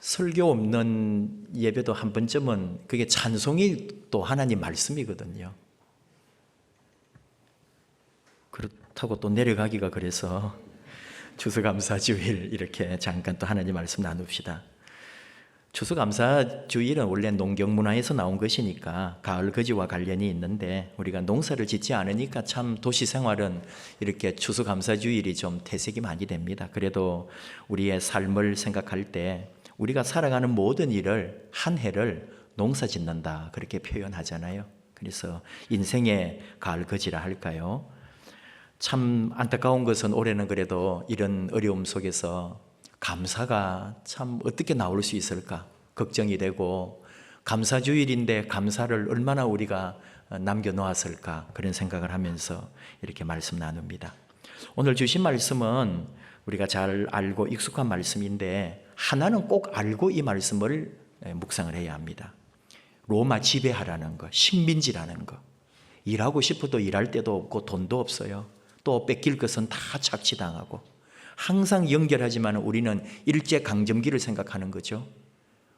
설교 없는 예배도 한 번쯤은 그게 찬송이 또 하나님 말씀이거든요. 그렇다고 또 내려가기가 그래서 추수감사주일 이렇게 잠깐 또 하나님 말씀 나눕시다. 추수감사주일은 원래 농경문화에서 나온 것이니까 가을 거지와 관련이 있는데 우리가 농사를 짓지 않으니까 참 도시생활은 이렇게 추수감사주일이 좀 퇴색이 많이 됩니다. 그래도 우리의 삶을 생각할 때 우리가 살아가는 모든 일을 한 해를 농사 짓는다 그렇게 표현하잖아요. 그래서 인생의 가을 거지라 할까요? 참 안타까운 것은 올해는 그래도 이런 어려움 속에서 감사가 참 어떻게 나올 수 있을까 걱정이 되고, 감사주일인데 감사를 얼마나 우리가 남겨놓았을까 그런 생각을 하면서 이렇게 말씀 나눕니다. 오늘 주신 말씀은 우리가 잘 알고 익숙한 말씀인데 하나는 꼭 알고 이 말씀을 묵상을 해야 합니다. 로마 지배하라는 거, 식민지라는 거. 일하고 싶어도 일할 데도 없고 돈도 없어요. 또 뺏길 것은 다 착취당하고, 항상 연결하지만 우리는 일제강점기를 생각하는 거죠.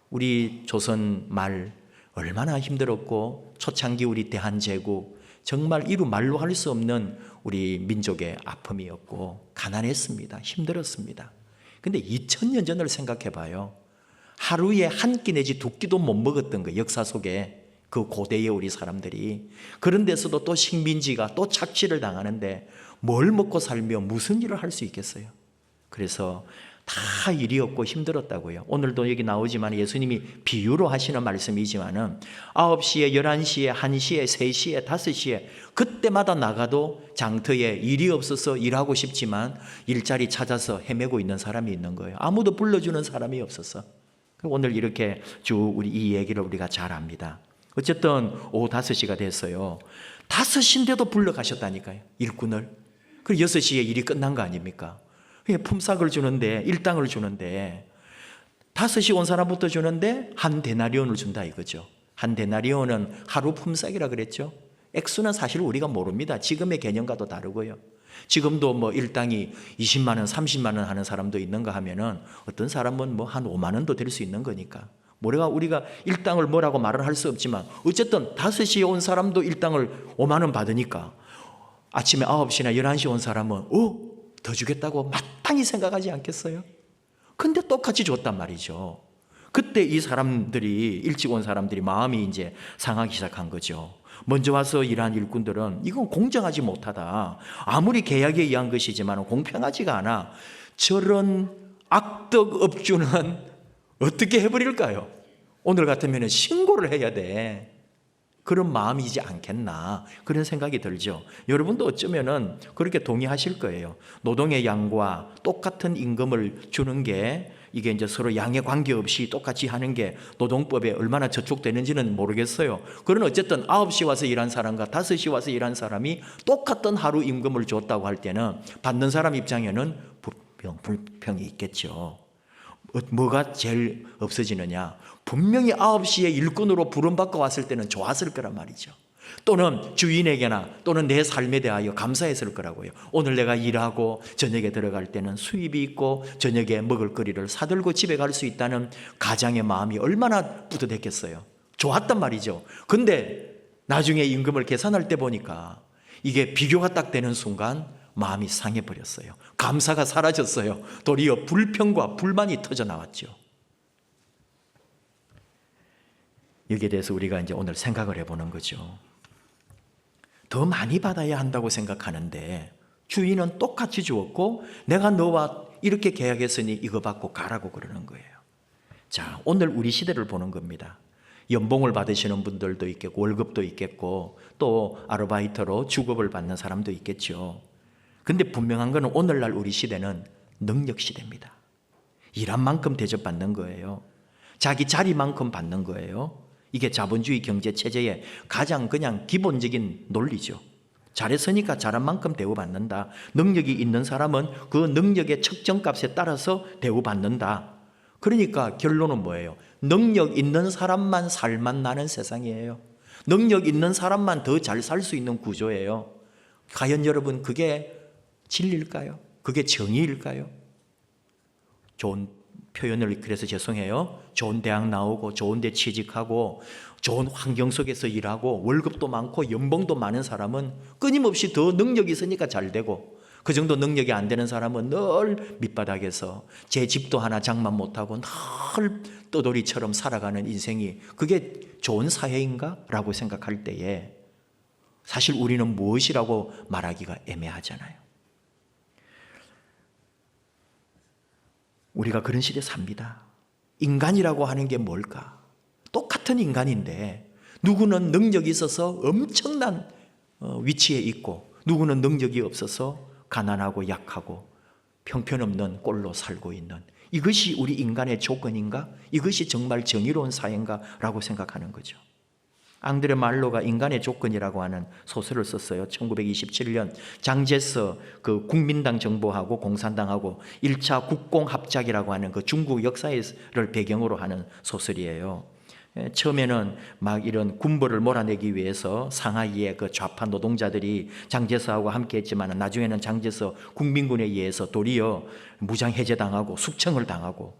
우리 조선 말 얼마나 힘들었고, 초창기 우리 대한제국 정말 이루 말로 할 수 없는 우리 민족의 아픔이었고 가난했습니다. 힘들었습니다. 근데 2000년 전을 생각해 봐요. 하루에 한 끼 내지 두 끼도 못 먹었던 거, 역사 속에 그 고대의 우리 사람들이. 그런 데서도 또 식민지가 또 착취를 당하는데 뭘 먹고 살며 무슨 일을 할 수 있겠어요? 그래서 다 일이 없고 힘들었다고요. 오늘도 여기 나오지만 예수님이 비유로 하시는 말씀이지만은 9시에 11시에 1시에 3시에 5시에 그때마다 나가도 장터에 일이 없어서 일하고 싶지만 일자리 찾아서 헤매고 있는 사람이 있는 거예요. 아무도 불러주는 사람이 없어서. 오늘 이렇게 우리 이 얘기를 우리가 잘 압니다. 어쨌든 오후 5시가 됐어요. 5시인데도 불러가셨다니까요, 일꾼을. 그리고 6시에 일이 끝난 거 아닙니까? 품삯을 주는데, 일당을 주는데 5시 온 사람부터 주는데 한 데나리온을 준다 이거죠. 한 데나리온은 하루 품삯이라 그랬죠. 액수는 사실 우리가 모릅니다. 지금의 개념과도 다르고요. 지금도 뭐 일당이 20만 원, 30만 원 하는 사람도 있는가 하면은 어떤 사람은 뭐 한 5만 원도 될 수 있는 거니까. 우리가 일당을 뭐라고 말을 할 수 없지만 어쨌든 5시에 온 사람도 일당을 5만 원 받으니까 아침에 9시나 11시 온 사람은 더 주겠다고 마땅히 생각하지 않겠어요? 근데 똑같이 줬단 말이죠. 그때 이 사람들이, 일찍 온 사람들이 마음이 이제 상하기 시작한 거죠. 먼저 와서 일한 일꾼들은 이건 공정하지 못하다. 아무리 계약에 의한 것이지만 공평하지가 않아. 저런 악덕 업주는 어떻게 해버릴까요? 오늘 같으면 신고를 해야 돼. 그런 마음이지 않겠나 그런 생각이 들죠. 여러분도 어쩌면은 그렇게 동의하실 거예요. 노동의 양과 똑같은 임금을 주는 게, 이게 이제 서로 양에 관계없이 똑같이 하는 게 노동법에 얼마나 저촉되는지는 모르겠어요. 그러나 어쨌든 9시 와서 일한 사람과 5시 와서 일한 사람이 똑같은 하루 임금을 줬다고 할 때는 받는 사람 입장에는 불평이 있겠죠. 뭐가 제일 없어지느냐? 분명히 9시에 일꾼으로 부름받고 왔을 때는 좋았을 거란 말이죠. 또는 주인에게나 또는 내 삶에 대하여 감사했을 거라고요. 오늘 내가 일하고 저녁에 들어갈 때는 수입이 있고 저녁에 먹을 거리를 사들고 집에 갈 수 있다는 가장의 마음이 얼마나 뿌듯했겠어요. 좋았단 말이죠. 근데 나중에 임금을 계산할 때 보니까 이게 비교가 딱 되는 순간 마음이 상해버렸어요. 감사가 사라졌어요. 도리어 불평과 불만이 터져 나왔죠. 여기에 대해서 우리가 이제 오늘 생각을 해보는 거죠. 더 많이 받아야 한다고 생각하는데 주인은 똑같이 주었고 내가 너와 이렇게 계약했으니 이거 받고 가라고 그러는 거예요. 자, 오늘 우리 시대를 보는 겁니다. 연봉을 받으시는 분들도 있겠고 월급도 있겠고 또 아르바이트로 주급을 받는 사람도 있겠죠. 근데 분명한 건 오늘날 우리 시대는 능력 시대입니다. 일한 만큼 대접받는 거예요. 자기 자리만큼 받는 거예요. 이게 자본주의 경제 체제의 가장 그냥 기본적인 논리죠. 잘했으니까 잘한 만큼 대우받는다. 능력이 있는 사람은 그 능력의 측정값에 따라서 대우받는다. 그러니까 결론은 뭐예요? 능력 있는 사람만 살만 나는 세상이에요. 능력 있는 사람만 더 잘 살 수 있는 구조예요. 과연 여러분 그게 진리일까요? 그게 정의일까요? 좋은 표현을 그래서 죄송해요. 좋은 대학 나오고 좋은 데 취직하고 좋은 환경 속에서 일하고 월급도 많고 연봉도 많은 사람은 끊임없이 더 능력이 있으니까 잘 되고, 그 정도 능력이 안 되는 사람은 늘 밑바닥에서 제 집도 하나 장만 못하고 늘 떠돌이처럼 살아가는 인생이, 그게 좋은 사회인가? 라고 생각할 때에 사실 우리는 무엇이라고 말하기가 애매하잖아요. 우리가 그런 시대에 삽니다. 인간이라고 하는 게 뭘까? 똑같은 인간인데 누구는 능력이 있어서 엄청난 위치에 있고, 누구는 능력이 없어서 가난하고 약하고 형편없는 꼴로 살고 있는, 이것이 우리 인간의 조건인가? 이것이 정말 정의로운 사회인가? 라고 생각하는 거죠. 앙드레 말로가 인간의 조건이라고 하는 소설을 썼어요. 1927년 장제서 그 국민당 정부하고 공산당하고 1차 국공합작이라고 하는 그 중국 역사를 배경으로 하는 소설이에요. 처음에는 막 이런 군벌을 몰아내기 위해서 상하이의 그 좌파 노동자들이 장제서하고 함께 했지만, 나중에는 장제서 국민군에 의해서 도리어 무장 해제당하고 숙청을 당하고,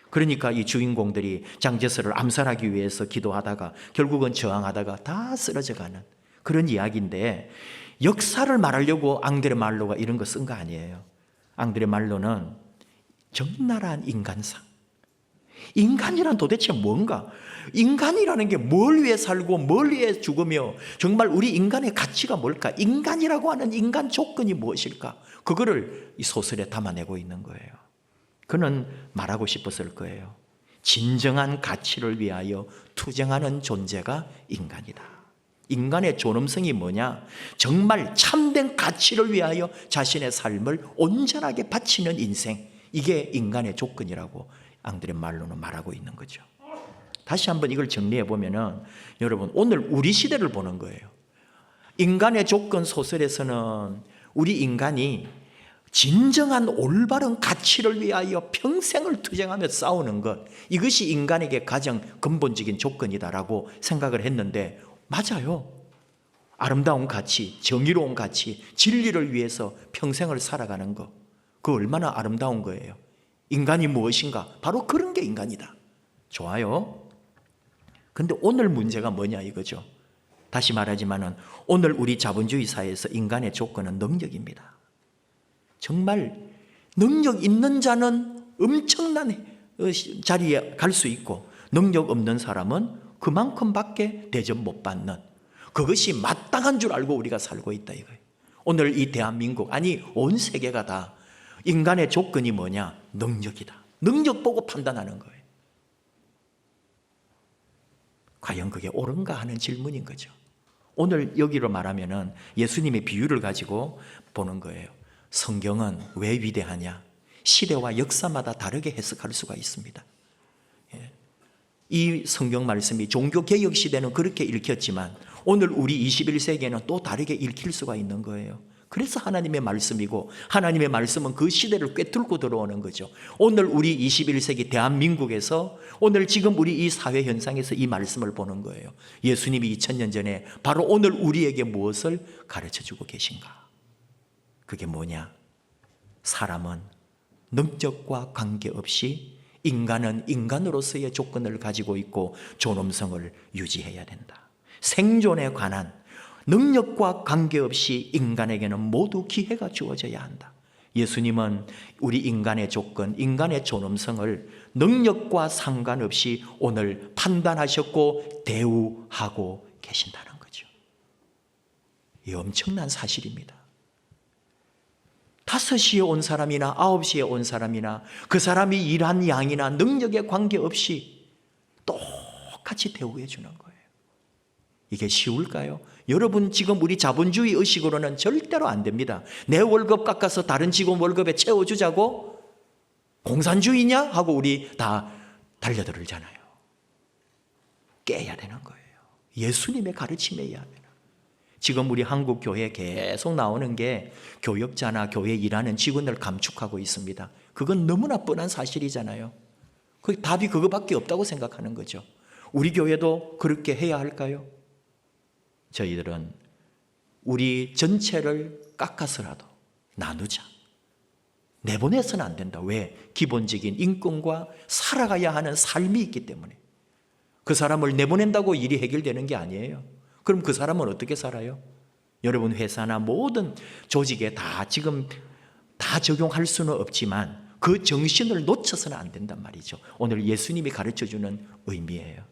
그러니까 이 주인공들이 장제서를 암살하기 위해서 기도하다가 결국은 저항하다가 다 쓰러져가는 그런 이야기인데, 역사를 말하려고 앙드레 말로가 이런 거 쓴 거 아니에요. 앙드레 말로는 적나라한 인간상, 인간이란 도대체 뭔가, 인간이라는 게 뭘 위해 살고 뭘 위해 죽으며 정말 우리 인간의 가치가 뭘까, 인간이라고 하는 인간 조건이 무엇일까, 그거를 이 소설에 담아내고 있는 거예요. 그는 말하고 싶었을 거예요. 진정한 가치를 위하여 투쟁하는 존재가 인간이다. 인간의 존엄성이 뭐냐? 정말 참된 가치를 위하여 자신의 삶을 온전하게 바치는 인생, 이게 인간의 조건이라고 앙드레 말로는 말하고 있는 거죠. 다시 한번 이걸 정리해 보면은, 여러분 오늘 우리 시대를 보는 거예요. 인간의 조건 소설에서는 우리 인간이 진정한 올바른 가치를 위하여 평생을 투쟁하며 싸우는 것, 이것이 인간에게 가장 근본적인 조건이다라고 생각을 했는데, 맞아요. 아름다운 가치, 정의로운 가치, 진리를 위해서 평생을 살아가는 것, 그거 얼마나 아름다운 거예요. 인간이 무엇인가? 바로 그런 게 인간이다. 좋아요. 근데 오늘 문제가 뭐냐 이거죠. 다시 말하지만은 오늘 우리 자본주의 사회에서 인간의 조건은 능력입니다. 정말 능력 있는 자는 엄청난 자리에 갈 수 있고, 능력 없는 사람은 그만큼밖에 대접 못 받는, 그것이 마땅한 줄 알고 우리가 살고 있다 이거예요. 오늘 이 대한민국, 아니 온 세계가 다 인간의 조건이 뭐냐? 능력이다. 능력 보고 판단하는 거예요. 과연 그게 옳은가 하는 질문인 거죠. 오늘 여기로 말하면은 예수님의 비유를 가지고 보는 거예요. 성경은 왜 위대하냐? 시대와 역사마다 다르게 해석할 수가 있습니다. 이 성경 말씀이 종교개혁 시대는 그렇게 읽혔지만 오늘 우리 21세기에는 또 다르게 읽힐 수가 있는 거예요. 그래서 하나님의 말씀이고, 하나님의 말씀은 그 시대를 꿰뚫고 들어오는 거죠. 오늘 우리 21세기 대한민국에서, 오늘 지금 우리 이 사회 현상에서 이 말씀을 보는 거예요. 예수님이 2000년 전에 바로 오늘 우리에게 무엇을 가르쳐주고 계신가? 그게 뭐냐? 사람은 능력과 관계없이 인간은 인간으로서의 조건을 가지고 있고 존엄성을 유지해야 된다. 생존에 관한 능력과 관계없이 인간에게는 모두 기회가 주어져야 한다. 예수님은 우리 인간의 조건, 인간의 존엄성을 능력과 상관없이 오늘 판단하셨고 대우하고 계신다는 거죠. 이 엄청난 사실입니다. 5시에 온 사람이나 9시에 온 사람이나 그 사람이 일한 양이나 능력에 관계없이 똑같이 대우해 주는 거예요. 이게 쉬울까요? 여러분 지금 우리 자본주의 의식으로는 절대로 안 됩니다. 내 월급 깎아서 다른 직원 월급에 채워주자고? 공산주의냐? 하고 우리 다 달려들잖아요. 깨야 되는 거예요. 예수님의 가르침에 의하면. 지금 우리 한국 교회에 계속 나오는 게 교역자나 교회 일하는 직원을 감축하고 있습니다. 그건 너무나 뻔한 사실이잖아요. 그 답이 그거밖에 없다고 생각하는 거죠. 우리 교회도 그렇게 해야 할까요? 저희들은 우리 전체를 깎아서라도 나누자. 내보내서는 안 된다. 왜? 기본적인 인권과 살아가야 하는 삶이 있기 때문에. 그 사람을 내보낸다고 일이 해결되는 게 아니에요. 그럼 그 사람은 어떻게 살아요? 여러분 회사나 모든 조직에 지금 다 적용할 수는 없지만 그 정신을 놓쳐서는 안 된단 말이죠. 오늘 예수님이 가르쳐주는 의미예요.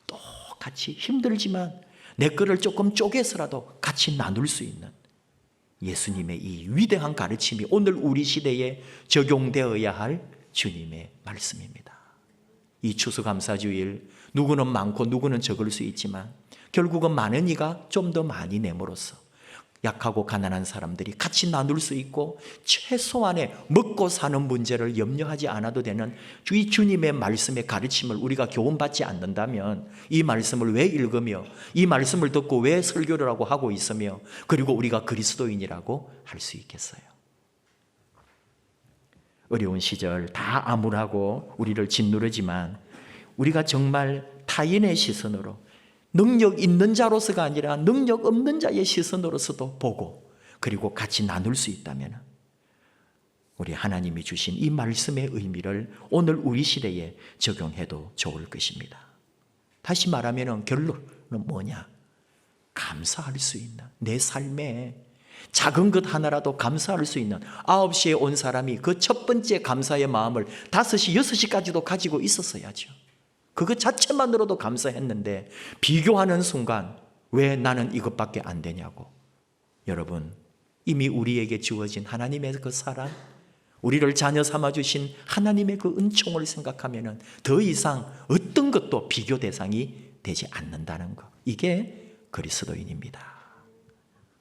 똑같이 힘들지만 내 거를 조금 쪼개서라도 같이 나눌 수 있는 예수님의 이 위대한 가르침이 오늘 우리 시대에 적용되어야 할 주님의 말씀입니다. 이 추수감사주일 누구는 많고 누구는 적을 수 있지만 결국은 많은 이가 좀 더 많이 내므로써 약하고 가난한 사람들이 같이 나눌 수 있고 최소한의 먹고 사는 문제를 염려하지 않아도 되는 이 주님의 말씀의 가르침을 우리가 교훈받지 않는다면 이 말씀을 왜 읽으며 이 말씀을 듣고 왜 설교를 하고 있으며 그리고 우리가 그리스도인이라고 할 수 있겠어요? 어려운 시절 다 암울하고 우리를 짓누르지만 우리가 정말 타인의 시선으로 능력 있는 자로서가 아니라 능력 없는 자의 시선으로서도 보고 그리고 같이 나눌 수 있다면 우리 하나님이 주신 이 말씀의 의미를 오늘 우리 시대에 적용해도 좋을 것입니다. 다시 말하면 결론은 뭐냐? 감사할 수 있는 내 삶에 작은 것 하나라도 감사할 수 있는 9시에 온 사람이 그 첫 번째 감사의 마음을 5시, 6시까지도 가지고 있었어야죠. 그것 자체만으로도 감사했는데 비교하는 순간 왜 나는 이것밖에 안 되냐고. 여러분 이미 우리에게 주어진 하나님의 그 사랑, 우리를 자녀 삼아주신 하나님의 그 은총을 생각하면 더 이상 어떤 것도 비교 대상이 되지 않는다는 것. 이게 그리스도인입니다.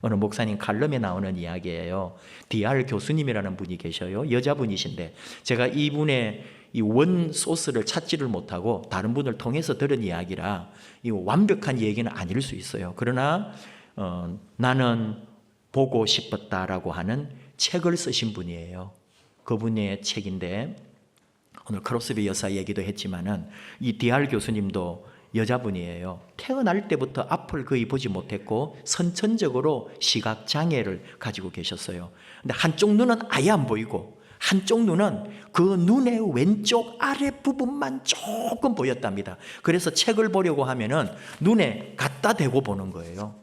어느 목사님 칼럼에 나오는 이야기예요. DR 교수님이라는 분이 계셔요. 여자분이신데 제가 이분의 이 원 소스를 찾지를 못하고 다른 분을 통해서 들은 이야기라 이 완벽한 얘기는 아닐 수 있어요. 그러나 나는 보고 싶었다라고 하는 책을 쓰신 분이에요. 그분의 책인데 오늘 크로스비 여사 얘기도 했지만은 이 DR 교수님도 여자분이에요. 태어날 때부터 앞을 거의 보지 못했고 선천적으로 시각 장애를 가지고 계셨어요. 근데 한쪽 눈은 아예 안 보이고 한쪽 눈은 그 눈의 왼쪽 아래 부분만 조금 보였답니다. 그래서 책을 보려고 하면은 눈에 갖다 대고 보는 거예요.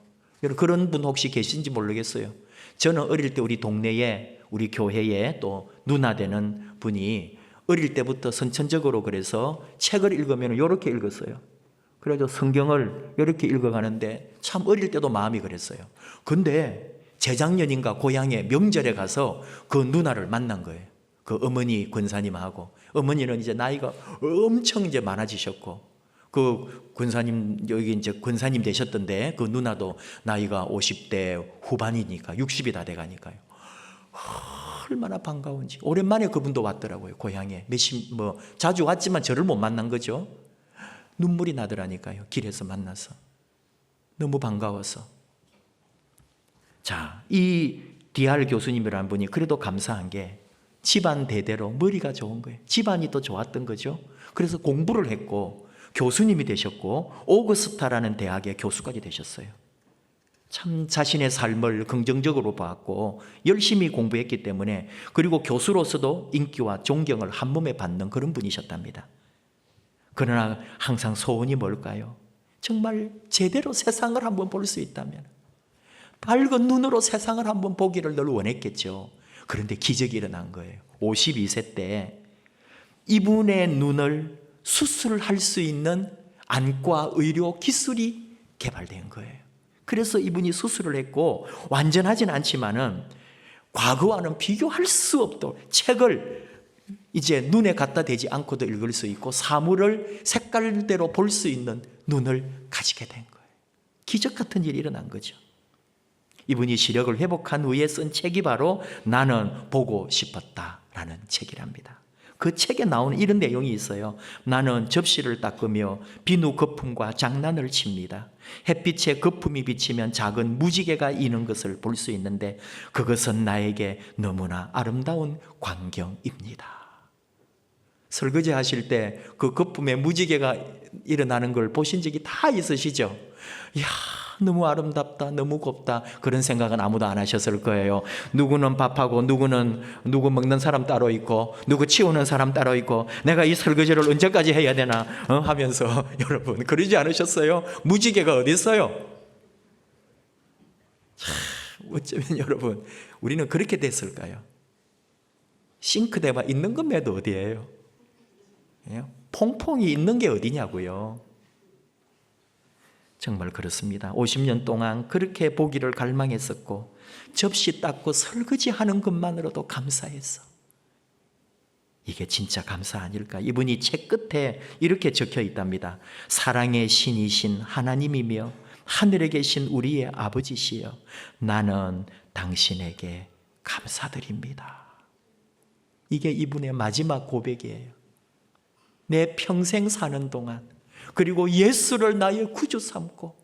그런 분 혹시 계신지 모르겠어요. 저는 어릴 때 우리 동네에 우리 교회에 또 누나 되는 분이 어릴 때부터 선천적으로 그래서 책을 읽으면 이렇게 읽었어요. 그래서 성경을 이렇게 읽어가는데 참 어릴 때도 마음이 그랬어요. 근데 재작년인가 고향에 명절에 가서 그 누나를 만난 거예요. 그 어머니 권사님하고 어머니는 이제 나이가 엄청 이제 많아지셨고 그 권사님 여기 이제 권사님 되셨던데 그 누나도 나이가 50대 후반이니까 60이 다 돼가니까요. 얼마나 반가운지 오랜만에 그분도 왔더라고요. 고향에 자주 왔지만 저를 못 만난 거죠. 눈물이 나더라니까요. 길에서 만나서 너무 반가워서. 자, 이 DR 교수님이라는 분이 그래도 감사한 게 집안 대대로 머리가 좋은 거예요. 집안이 또 좋았던 거죠. 그래서 공부를 했고 교수님이 되셨고 오거스타라는 대학의 교수까지 되셨어요. 참 자신의 삶을 긍정적으로 봤고 열심히 공부했기 때문에 그리고 교수로서도 인기와 존경을 한 몸에 받는 그런 분이셨답니다. 그러나 항상 소원이 뭘까요? 정말 제대로 세상을 한번 볼 수 있다면 밝은 눈으로 세상을 한번 보기를 늘 원했겠죠. 그런데 기적이 일어난 거예요. 52세 때 이분의 눈을 수술할 수 있는 안과 의료 기술이 개발된 거예요. 그래서 이분이 수술을 했고 완전하진 않지만은 과거와는 비교할 수 없도록 책을 이제 눈에 갖다 대지 않고도 읽을 수 있고 사물을 색깔대로 볼 수 있는 눈을 가지게 된 거예요. 기적 같은 일이 일어난 거죠. 이분이 시력을 회복한 후에 쓴 책이 바로 나는 보고 싶었다라는 책이랍니다. 그 책에 나오는 이런 내용이 있어요. 나는 접시를 닦으며 비누 거품과 장난을 칩니다. 햇빛에 거품이 비치면 작은 무지개가 이는 것을 볼 수 있는데 그것은 나에게 너무나 아름다운 광경입니다. 설거지 하실 때 그 거품에 무지개가 일어나는 걸 보신 적이 다 있으시죠? 이야, 너무 아름답다, 너무 곱다. 그런 생각은 아무도 안 하셨을 거예요. 누구는 밥하고 누구 먹는 사람 따로 있고 누구 치우는 사람 따로 있고 내가 이 설거지를 언제까지 해야 되나 하면서 여러분 그러지 않으셨어요? 무지개가 어디 있어요? 어쩌면 여러분 우리는 그렇게 됐을까요? 싱크대가 있는 것매도 어디예요? 퐁퐁이 있는 게 어디냐고요. 정말 그렇습니다. 50년 동안 그렇게 보기를 갈망했었고 접시 닦고 설거지하는 것만으로도 감사했어. 이게 진짜 감사 아닐까? 이분이 책 끝에 이렇게 적혀 있답니다. 사랑의 신이신 하나님이며 하늘에 계신 우리의 아버지시여 나는 당신에게 감사드립니다. 이게 이분의 마지막 고백이에요. 내 평생 사는 동안 그리고 예수를 나의 구주 삼고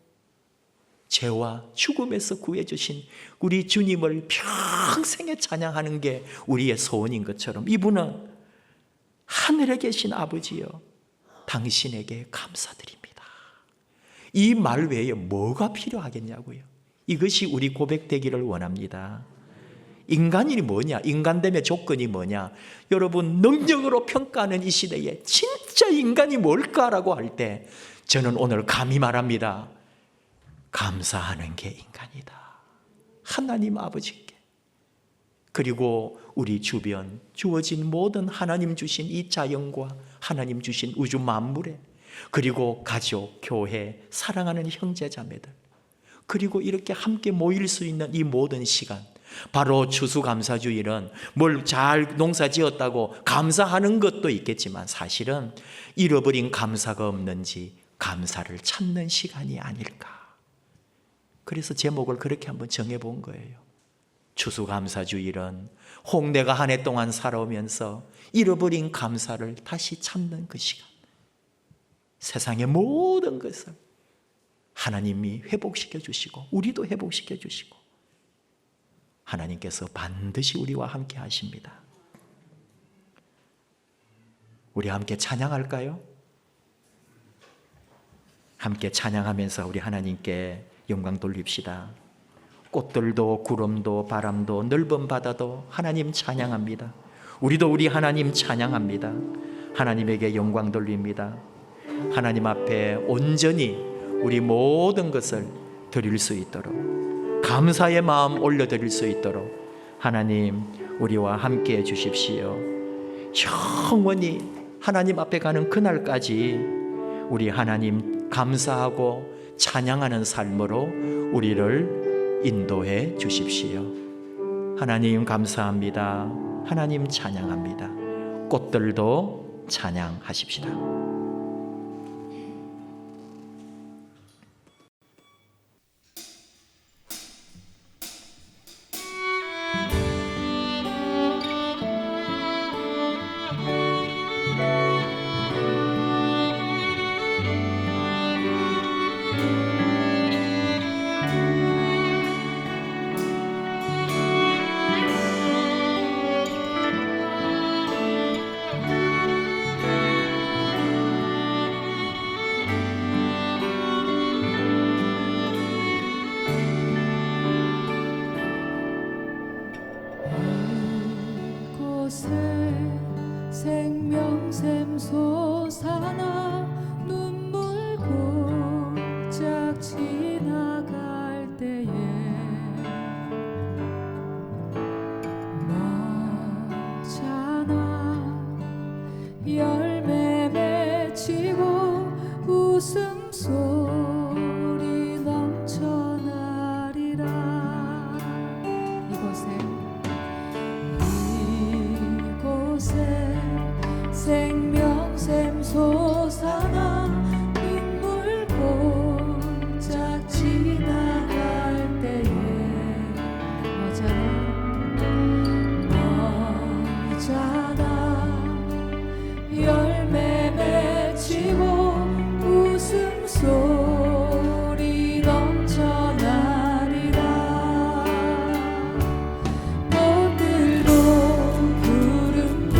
죄와 죽음에서 구해주신 우리 주님을 평생에 찬양하는 게 우리의 소원인 것처럼 이분은 하늘에 계신 아버지여 당신에게 감사드립니다. 이 말 외에 뭐가 필요하겠냐고요. 이것이 우리 고백되기를 원합니다. 인간이 뭐냐? 인간됨의 조건이 뭐냐? 여러분 능력으로 평가하는 이 시대에 진짜 인간이 뭘까라고 할 때 저는 오늘 감히 말합니다. 감사하는 게 인간이다. 하나님 아버지께 그리고 우리 주변 주어진 모든 하나님 주신 이 자연과 하나님 주신 우주 만물에 그리고 가족, 교회, 사랑하는 형제자매들 그리고 이렇게 함께 모일 수 있는 이 모든 시간 바로 추수감사주일은 뭘 잘 농사 지었다고 감사하는 것도 있겠지만 사실은 잃어버린 감사가 없는지 감사를 찾는 시간이 아닐까. 그래서 제목을 그렇게 한번 정해본 거예요. 추수감사주일은 홍대가 한 해 동안 살아오면서 잃어버린 감사를 다시 찾는 그 시간. 세상의 모든 것을 하나님이 회복시켜 주시고 우리도 회복시켜 주시고 하나님께서 반드시 우리와 함께 하십니다. 우리 함께 찬양할까요? 함께 찬양하면서 우리 하나님께 영광 돌립시다. 꽃들도 구름도 바람도 넓은 바다도 하나님 찬양합니다. 우리도 우리 하나님 찬양합니다. 하나님에게 영광 돌립니다. 하나님 앞에 온전히 우리 모든 것을 드릴 수 있도록 감사의 마음 올려드릴 수 있도록 하나님 우리와 함께 해 주십시오. 영원히 하나님 앞에 가는 그날까지 우리 하나님 감사하고 찬양하는 삶으로 우리를 인도해 주십시오. 하나님 감사합니다. 하나님 찬양합니다. 꽃들도 찬양하십시다. 생명샘 솟아나 눈물 골짝 지나갈 때에 너잖아 열매 맺히고 웃음소리 넘쳐나리라. 이곳에 생명샘 솟아나 눈물 골짝 지나갈 때에 너잖아 열매 맺히고 웃음소리 넘쳐나리라. 꽃들도 구름도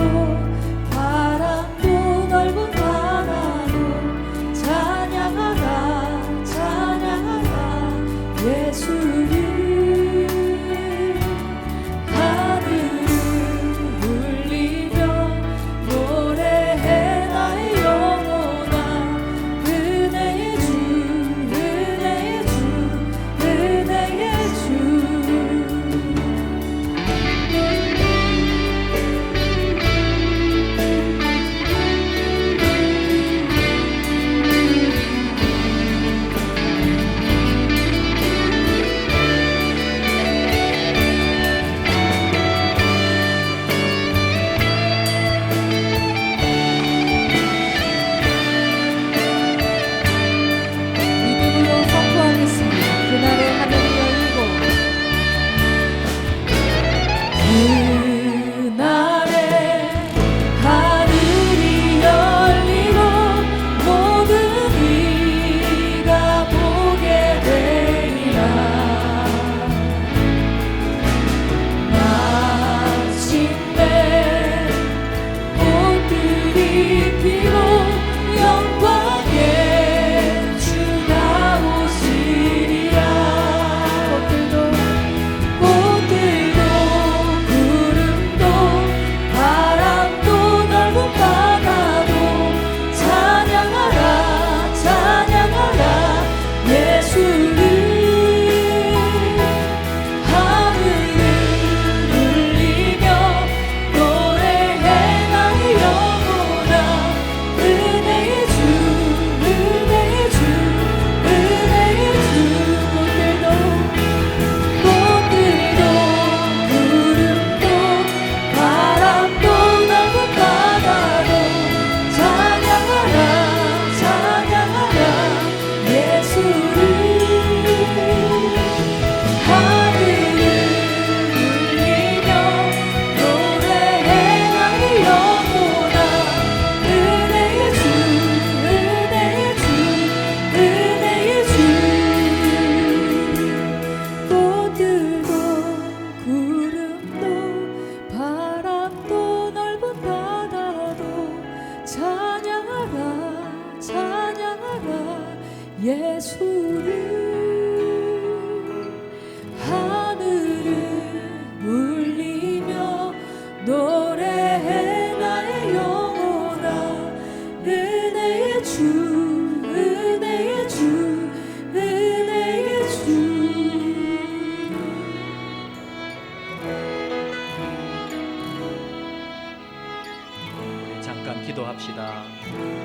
기도합시다.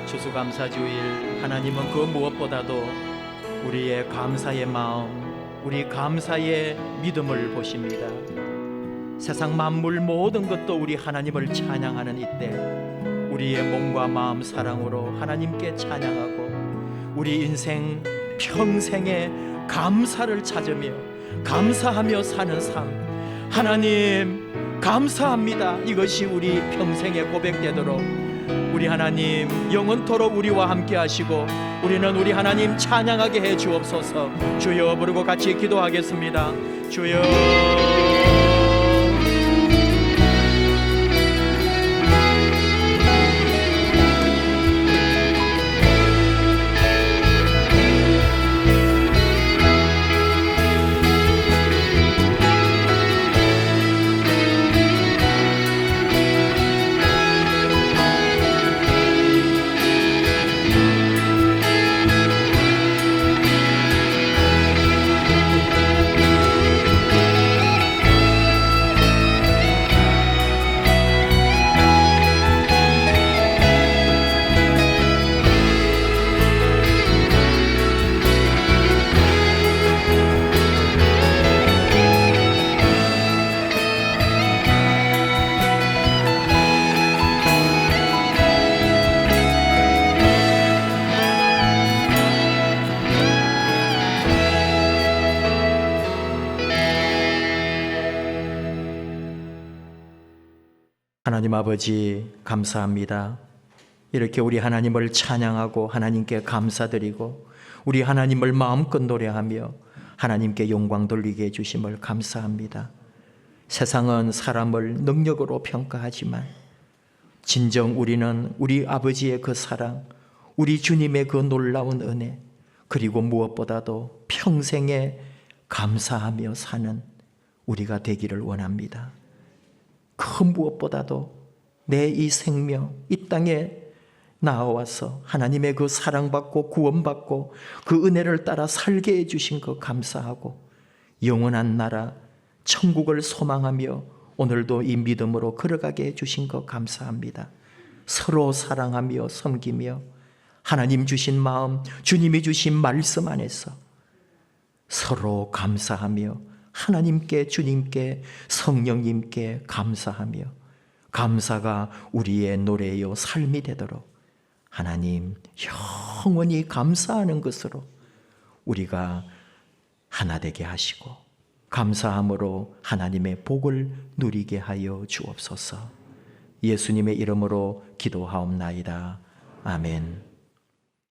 추수감사주일, 하나님은 그 무엇보다도 우리의 감사의 마음, 우리 감사의 믿음을 보십니다. 세상 만물 모든 것도 우리 하나님을 찬양하는 이때 우리의 몸과 마음 사랑으로 하나님께 찬양하고 우리 인생 평생에 감사를 찾으며 감사하며 사는 삶, 하나님 감사합니다. 이것이 우리 평생에 고백되도록 우리 하나님 영원토록 우리와 함께 하시고 우리는 우리 하나님 찬양하게 해 주옵소서. 주여 부르고 같이 기도하겠습니다. 주여. 하나님 아버지 감사합니다. 이렇게 우리 하나님을 찬양하고 하나님께 감사드리고 우리 하나님을 마음껏 노래하며 하나님께 영광 돌리게 해주심을 감사합니다. 세상은 사람을 능력으로 평가하지만 진정 우리는 우리 아버지의 그 사랑, 우리 주님의 그 놀라운 은혜, 그리고 무엇보다도 평생에 감사하며 사는 우리가 되기를 원합니다. 그 무엇보다도 내 이 생명, 이 땅에 나와서 하나님의 그 사랑받고 구원받고 그 은혜를 따라 살게 해주신 것 감사하고 영원한 나라 천국을 소망하며 오늘도 이 믿음으로 걸어가게 해주신 것 감사합니다. 서로 사랑하며 섬기며 하나님 주신 마음, 주님이 주신 말씀 안에서 서로 감사하며 하나님께, 주님께, 성령님께 감사하며 감사가 우리의 노래요 삶이 되도록 하나님 영원히 감사하는 것으로 우리가 하나 되게 하시고 감사함으로 하나님의 복을 누리게 하여 주옵소서. 예수님의 이름으로 기도하옵나이다. 아멘.